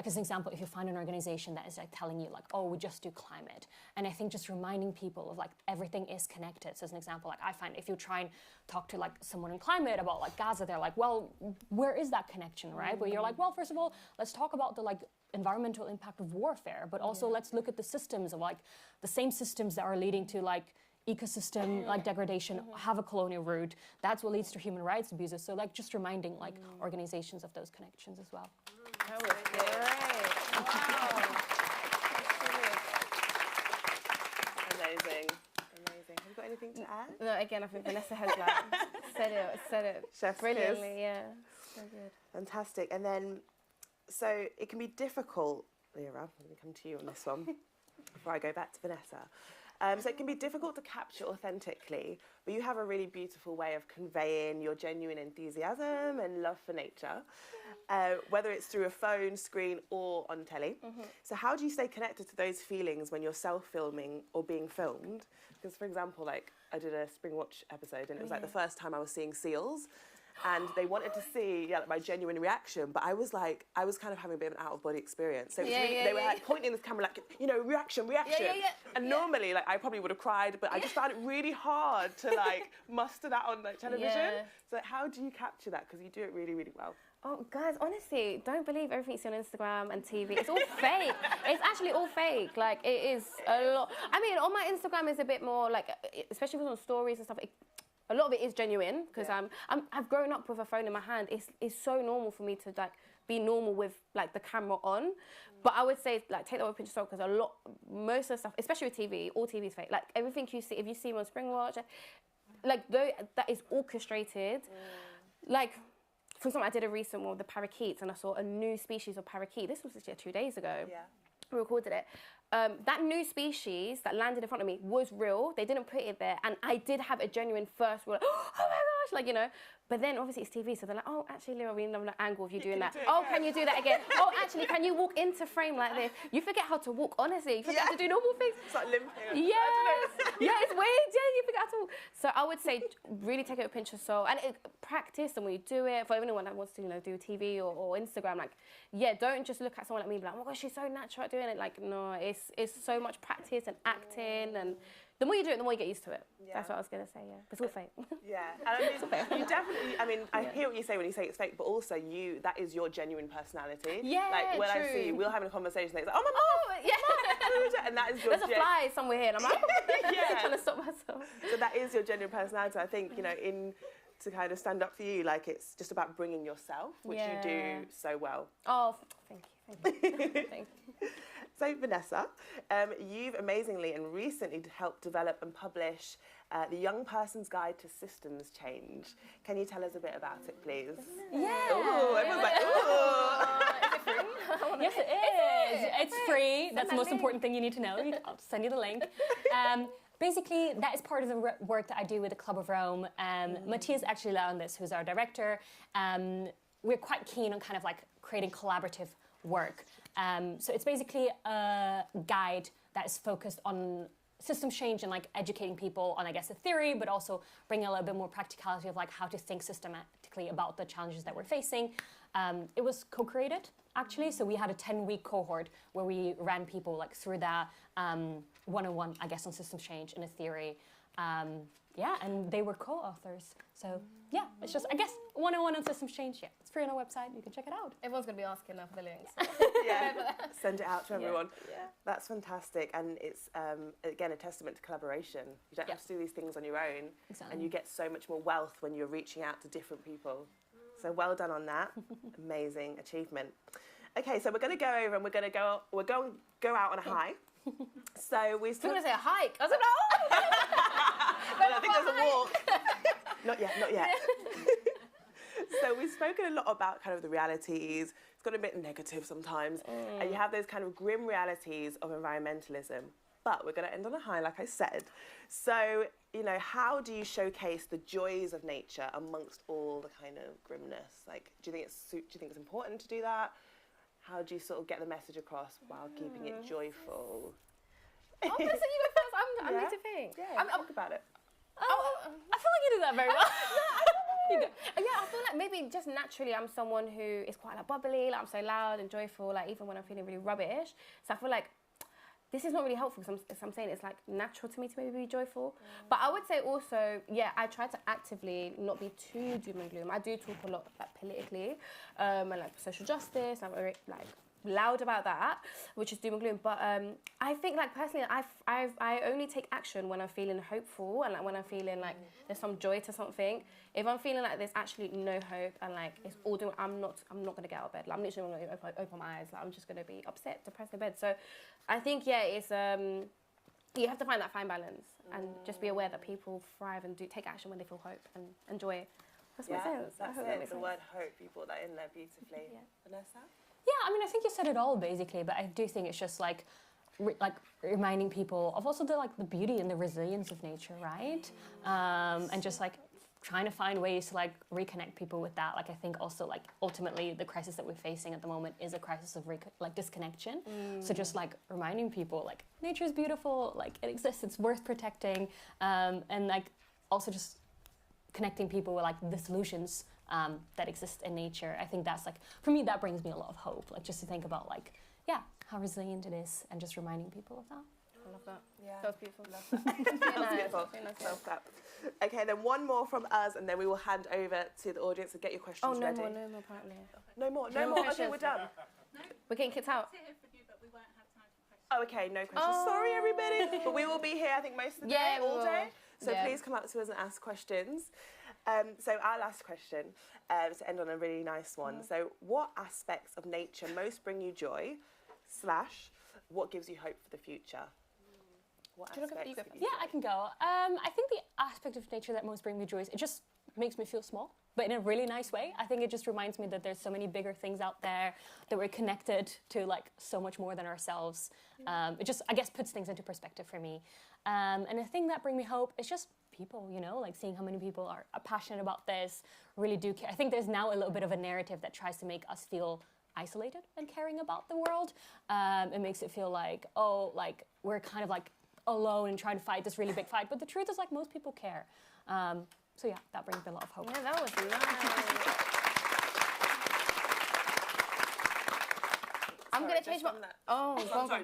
as an example, if you find an organization that is like telling you like, oh, we just do climate. And I think just reminding people of like everything is connected. So as an example, like I find if you try and talk to like someone in climate about like Gaza, they're like, well, where is that connection, right? Where you're like, well, first of all, let's talk about the like environmental impact of warfare, but also let's look at the systems of like the same systems that are leading to like ecosystem like degradation have a colonial root. That's what leads to human rights abuses. So like just reminding like organizations of those connections as well. That was great. Wow. Amazing. Amazing. Have you got anything to add? No, again, I think Vanessa has like said it Chef's brilliantly. kiss. Yeah, so good. Fantastic. And then, so it can be difficult, Lira, I'm going to come to you on this one before I go back to Vanessa. So it can be difficult to capture authentically, but you have a really beautiful way of conveying your genuine enthusiasm and love for nature, whether it's through a phone, screen, or on telly. So how do you stay connected to those feelings when you're self-filming or being filmed? Because, for example, like I did a Spring Watch episode, and it was like the first time I was seeing seals. And they wanted to see like, my genuine reaction, but I was kind of having a bit of an out-of-body experience. So it was they were like pointing this camera like, you know, reaction. And normally, like I probably would have cried, but I just found it really hard to like muster that on like television. So how do you capture that? Because you do it really, really well. Oh, guys, honestly, don't believe everything you see on Instagram and TV. It's all fake. It's actually all fake. Like, it is a lot. I mean, on my Instagram is a bit more, like, especially with on stories and stuff, a lot of it is genuine because I've grown up with a phone in my hand. It's so normal for me to like be normal with like the camera on, but I would say like take that with a pinch of salt because most of the stuff, especially with TV, all TV is fake. Like everything you see, if you see me on Spring Watch, like that is orchestrated. Like for example, I did a recent one with the parakeets and I saw a new species of parakeet. This was actually 2 days ago. Yeah. We recorded it. That new species that landed in front of me was real. They didn't put it there. And I did have a genuine first word, oh my gosh, like, you know. But then obviously it's TV, so they're like, oh, actually, Lira, we know an angle of you doing that. Oh, can you do that again? Oh, actually, can you walk into frame like this? You forget how to walk, honestly. You forget how to do normal things. It's like limping. Yeah, it's weird. Yeah, you forget how to walk. So I would say really take it with a pinch of salt. And practice, and when you do it, for anyone that wants to, you know, do TV or Instagram, like, yeah, don't just look at someone like me and be like, oh my gosh, she's so natural at doing it. Like, no, it's so much practice and acting, and the more you do it, the more you get used to it. Yeah. That's what I was going to say, yeah. But it's all fake. Yeah, and I mean, you definitely, I mean, I hear what you say when you say it's fake, but also that is your genuine personality. Yeah, like, when I see you, we'll have a conversation, it's like, oh my mom, yeah. And that is your... There's a fly somewhere here, and I'm like, I'm trying to stop myself. So that is your genuine personality. I think, you know, to kind of stand up for you, like, it's just about bringing yourself, which you do so well. Oh, thank you. Thank you. So, Vanessa, you've amazingly and recently helped develop and publish the Young Person's Guide to Systems Change. Can you tell us a bit about it, please? Yeah. Ooh, everyone's like, ooh. Is it free? Yes, it is. It's free. That's the most important thing you need to know. I'll send you the link. Basically, that is part of the work that I do with the Club of Rome. Matthias actually led on this, who's our director. We're quite keen on kind of like creating collaborative work. So it's basically a guide that is focused on system change and like educating people on, I guess, the theory, but also bringing a little bit more practicality of like how to think systematically about the challenges that we're facing. It was co-created, actually. So we had a 10-week cohort where we ran people like through that one-on-one, I guess, on systems change and a theory. Yeah, and they were co-authors. So yeah, it's just, I guess, one-on-one on systems change. Yeah, it's free on our website. You can check it out. Everyone's going to be asking now for the links. Yeah, send it out to everyone. Yeah. That's fantastic. And it's, again, a testament to collaboration. You don't have to do these things on your own. Exactly. And you get so much more wealth when you're reaching out to different people. So well done on that. Amazing achievement. Okay, so we're going to go over and we're going to go out on a high. So we still... going to say a hike. I was like, no! I think there's a walk. Not yet. So we've spoken a lot about kind of the realities. It's got a bit negative sometimes. And you have those kind of grim realities of environmentalism. But we're going to end on a high, like I said. So, you know, how do you showcase the joys of nature amongst all the kind of grimness? Like, do you think it's important to do that? How do you sort of get the message across while keeping it joyful? Oh, listen, you go first. I'm need to think. Yeah, talk about it. I feel like you do that very well. I feel like maybe just naturally I'm someone who is quite like bubbly, like I'm so loud and joyful, like even when I'm feeling really rubbish. So I feel like this is not really helpful because I'm saying it's like natural to me to maybe be joyful. But I would say also, I try to actively not be too doom and gloom. I do talk a lot like politically and like social justice. I'm very like loud about that, which is doom and gloom. But I think like personally, I only take action when I'm feeling hopeful and like when I'm feeling like there's some joy to something. If I'm feeling like there's actually no hope and like it's all doom, I'm not gonna get out of bed. Like, I'm literally gonna open my eyes. Like, I'm just gonna be upset, depressed in bed. So I think it's you have to find that fine balance and just be aware that people thrive and do take action when they feel hope and joy. That's my sense. That's it. The word hope, you brought that in there beautifully. Yeah. Vanessa? Yeah, I mean, I think you said it all basically, but I do think it's just like reminding people of also the beauty and the resilience of nature, right? And just like trying to find ways to like reconnect people with that. Like, I think also like ultimately the crisis that we're facing at the moment is a crisis of disconnection. So just like reminding people like nature is beautiful, like it exists, it's worth protecting, and like also just connecting people with like the solutions that exist in nature. I think that's like, for me, that brings me a lot of hope. Like, just to think about like, how resilient it is, and just reminding people of that. I love that. Yeah. That was beautiful. Love that. That was beautiful. Love that. Okay, then one more from us, and then we will hand over to the audience and get your questions ready. No more, apparently. No more. Okay, we're done. No. We're getting kicked out. Oh, okay, no questions. Sorry, everybody. But we will be here, I think, most of the day, all day. So please come up to us and ask questions. So our last question, to end on a really nice one. So what aspects of nature most bring you joy, / what gives you hope for the future? What aspects give you Yeah, I can go. I think the aspect of nature that most brings me joy is it just makes me feel small, but in a really nice way. I think it just reminds me that there's so many bigger things out there, that we're connected to like so much more than ourselves. It just, I guess, puts things into perspective for me. And the thing that brings me hope is just people, you know, like seeing how many people are passionate about this, really do care. I think there's now a little bit of a narrative that tries to make us feel isolated and caring about the world. It makes it feel like, oh, like we're kind of like alone and trying to fight this really big fight. But the truth is like most people care. So yeah, that brings me a lot of hope. Yeah, that was nice. I'm going to change my... Just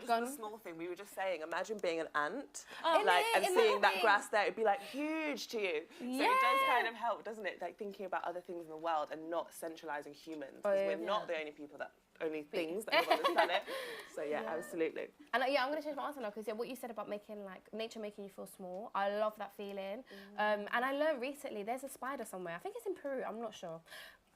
a small thing. We were just saying, imagine being an ant, and seeing that grass there, it'd be like huge to you. So it does kind of help, doesn't it? Like thinking about other things in the world and not centralising humans. Because we're not the only people only things that live on this planet. So yeah, absolutely. And I'm going to change my answer now because what you said about making like nature making you feel small, I love that feeling. And I learned recently there's a spider somewhere. I think it's in Peru. I'm not sure.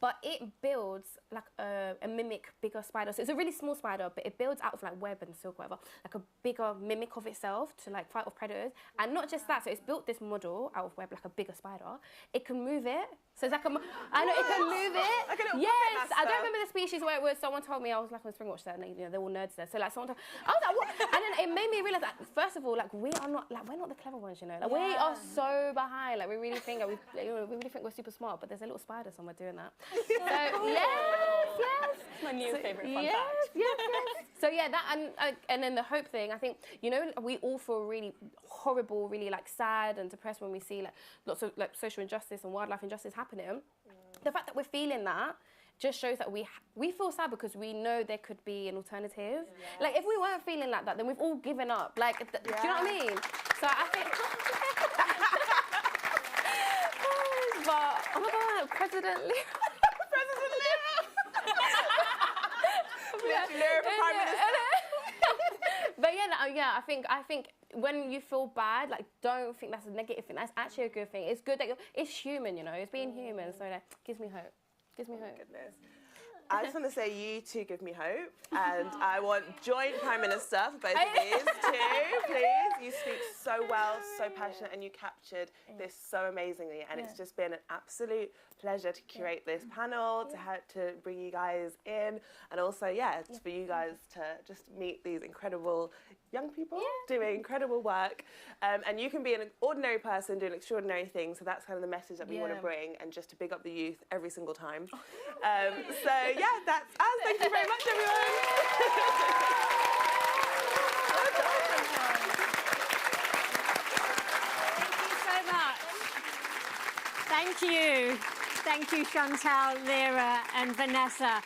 But it builds like a mimic bigger spider. So it's a really small spider, but it builds out of like web and silk, whatever, like a bigger mimic of itself to like fight off predators. And not just that, so it's built this model out of web, like a bigger spider. It can move it. So it's like I know it can move it. Like a little yes, I don't remember the species where it was. Someone told me, I was like on Springwatch there, and you know, they're all nerds there. So like someone told, I was like, what? And then it made me realise that first of all, like we're not the clever ones, you know. Like we are so behind. Like we really think that we really think we're super smart, but there's a little spider somewhere doing that. So yes. My new favourite fun yes, fact. Yes. So yeah, that and then the hope thing. I think we all feel really horrible, really like sad and depressed when we see like lots of like social injustice and wildlife injustice happening. The fact that we're feeling that just shows that we feel sad because we know there could be an alternative. Yes. Like if we weren't feeling like that, then we've all given up. Like, do you know what I mean? So I think. But oh my God, President Lira. Lira for Prime Minister. But I think when you feel bad, like don't think that's a negative thing. That's actually a good thing. It's good that it's human, you know. It's being human. So that gives me hope. Gives me hope. Goodness. I just want to say you two give me hope, and I want joint Prime Minister for both of these too, please. You speak so well, so passionate, and you captured this so amazingly, and it's just been an absolute pleasure to curate this panel, to bring you guys in, and also, for you guys to just meet these incredible young people doing incredible work. And you can be an ordinary person doing extraordinary things, so that's kind of the message that we want to bring, and just to big up the youth every single time. That's us. Thank you very much, everyone. Thank you so much. Thank you, Chantelle, Lira and Vanessa.